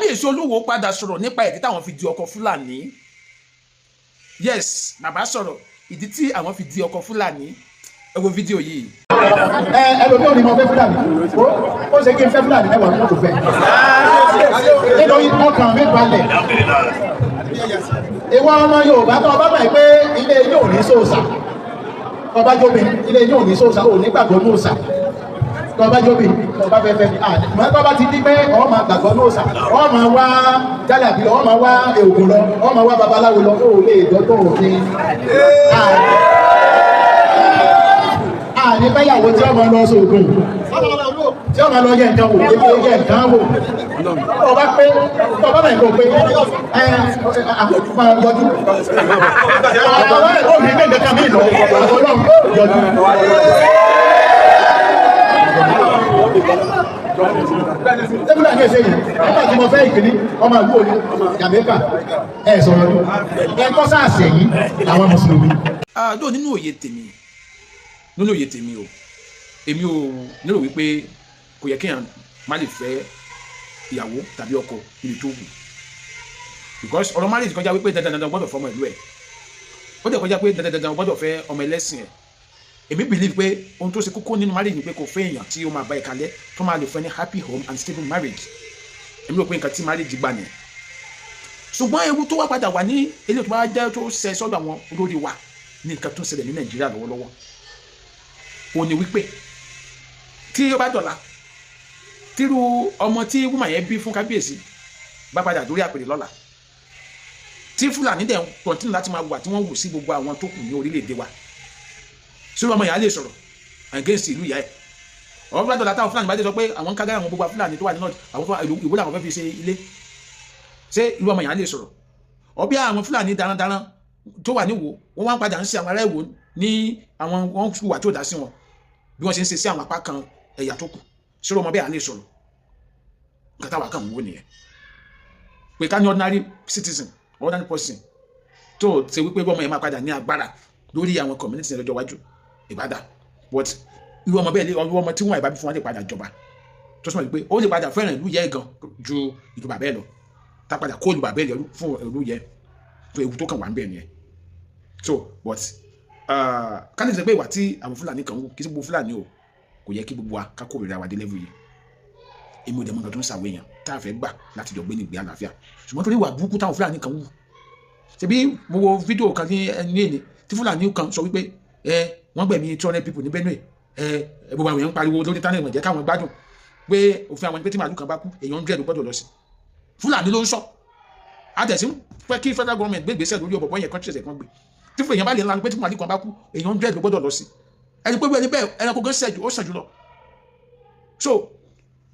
kábíyèsí olúwo padà sọ̀rọ̀ nípa ìdí táwọn fi di ọkọ fúlàní. Yes, bàbá sọ̀rọ̀ ìdí tí àwọn fi di ọkọ fúlàní. Ẹ wo fídíò yìí. Ẹlòmí ò ní mọ fẹ́ fúlàní ó ṣe kí n fẹ́ fúlàní mẹ́wàá mọ́tò fẹ́ nítorí ọkàn mi balẹ̀. Ìwọ ọmọ Yorùbá tó ọba báyìí pé ilé yóò ní sóòsà ọba jóbi ilé yóò ní sóòsà ò ní gbàgbọ́ ní òòsà tọba jóbi tọba fẹ́fẹ́ ní àdìmọ́ tọba ti di pé ọ máa gbàgbọ́ ní òòsà ọ máa wá jálàbí lọ ọ máa wá èògùn lọ ọ máa wá babaláwo lọ ó lè dọ́tọ̀ òfin ní báyàwó tí ọmọ lọ sóògùn tí ọmọ lọ yẹ nǹkan wò ebi yẹ nǹkan wò ọba pé ọba bẹ̀rẹ̀ kó pé àkókò yọjú ọba bẹ̀rẹ̀ kó mi gbẹ̀gbẹ̀ kan mi lọ ọlọ́run yọjú. Tẹ́bílà ní ẹsẹ̀ yìí nígbà tí mo fẹ́ ìkíní ọmọ ìlú òní Jamaica ẹ̀ sọ̀rọ̀ ní ẹ̀ kọ́ sáàsì yìí àwọn mùsùlùmí. Àdó nínú òye tèmi o èmi ò nílò wípé kò yẹ kéèyàn má lè fẹ́ ìyàwó tàbí ọkọ níbi tó wù because ọ̀rọ̀ marriage kọjá wípé dandan gbọ́dọ̀ fẹ́ ọmọ ìlú ẹ̀ ó dẹ̀ kọjá pé dandan gbọ́dọ̀ fẹ́ ọmọ ẹlẹ́sìn ẹ̀ èmi believe pé ohun tó ṣe kókó nínú marriage ni pé kò fẹ́ èèyàn tí ó máa bá ẹ kalẹ̀ tó máa lè fẹ́ ní happy home and stable marriage èmi rò pé nǹkan tí marriage gbà nìyẹn ṣùgbọ́n ewu tó wá padà wà ní eléyìí tó bá jẹ́ tó ṣẹ sọ́dọ̀ àwọn olórí wa ní nǹkan tó ń ṣẹlẹ̀ ní Nàìjíríà lọ́wọ́lọ́wọ́ ó ní wípé tí ó bá dọ̀la tírú ọmọ tí wúmà yẹn bí fún kábíyèsí bá padà dórí àpèrè lọ́la tí Fúlàní dẹ̀ kọ̀ntínú láti máa wà tí wọ́n wù sí gbogbo àwọn tó kù ní orílẹ̀-èdè wa sórí ọmọ yẹn á lè sọ̀rọ̀ against ìlú ìyá ẹ̀ ọ̀rọ̀ bá dọ̀la táwọn Fúlàní bá dé sọ pé àwọn kágá àwọn gbogbo Fúlàní tó wà ní north àwọn ìwé làwọn fẹ́ fi ṣe ilé ṣé ìlú ọmọ yẹn á lè sọ̀rọ̀ ọbí àwọn Fúlàní darandaran tó wà níwò wọ́n wá ń padà ń ṣe àwọn ará Ìwó ní àwọn wọn wà tí ò dá sí wọn bí wọ́n ṣe ń ṣe sí àwọn apá kan ẹ̀yà tó kù ṣé ọmọ bẹ́ẹ̀ á lè sọ̀rọ̀ nǹkan táwa kàn ń wò nìyẹn pé ká ní ordinary citizen ordinary person tó ṣe wípé ọmọ yẹn máa padà ní agbára lórí àwọn community lọ́jọ́ iwájú ìbádà but irú ọmọ bẹ́ẹ̀ irú ọmọ tí wọ́n àìbá bí fún wọn lè padà jọba tó sọ pé ó lè padà fẹ́ràn ìlú yẹ gan ju ìlú bàbá ẹ̀ lọ tá padà kó ìlú bàbá ẹ̀ lọ fún ìlú yẹ tó ewu tó kàn wá ń bẹ̀ nìyẹn so but ká ní sẹ pé ìwà tí àwọn Fúlàní kan wù kí sí gbogbo Fúlàní o kò yẹ kí gbogbo wa ká kórìíra wa dé level yìí èmi ò dẹ̀ mọ̀ nǹkan tó ń ṣàwé èèyàn tá a fẹ́ gbà láti jọ gbé ní ìgbé àlàáfíà ṣùgbọ́n torí ìwà burúkú táwọn Fúlàní kan wù ṣebí mo wo fídíò kan ní ẹni èní tí Fúlàní kan sọ wípé wọ́n gbẹ̀mí 200 people ní Benue gbogbo àwọn èèyàn ń pariwo lórí tánà ìmọ̀jẹ́ káwọn gbádùn pé òfin àwọn ẹni pé tí màálù kan bá kú èèyàn 100 gbọ́dọ̀ lọ sí Fúlàní ló ń sọ àtẹ̀sí pé kí federal government gbé ìgbésẹ̀ lórí ọ̀bọ̀bọ̀ yẹn countries kan gbé tí fún èèyàn bá lè lanu pé tí màálù kan bá kú èèyàn 100 gbọ́dọ̀ lọ sí ẹni pé ẹni bẹ́ẹ̀ ẹranko gan ṣẹ́jú ó ṣẹ́jú lọ so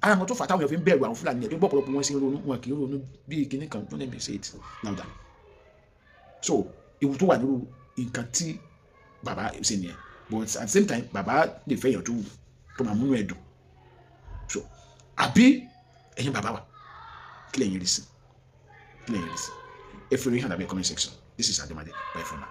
ara wọn tó fà táwọn èèyàn fi ń bẹ̀rù àwọn Fúlàní ẹ̀ tó gbọ́ pọ̀lọpọ̀ wọn sí ronú wọn kì í ronú bí kinní kan don't let me say it louder so ewu tó wà nínú nǹkan tí bàbá ṣe nìyẹn but at the same time bàbá lè fẹ́ èèyàn tó máa múnú ẹ̀ dùn so àbí ẹ̀yin bàbá wa kí lẹ̀yin rí sí ẹ fi orí hàn àbí comment section. This is Ademade. Bye for now.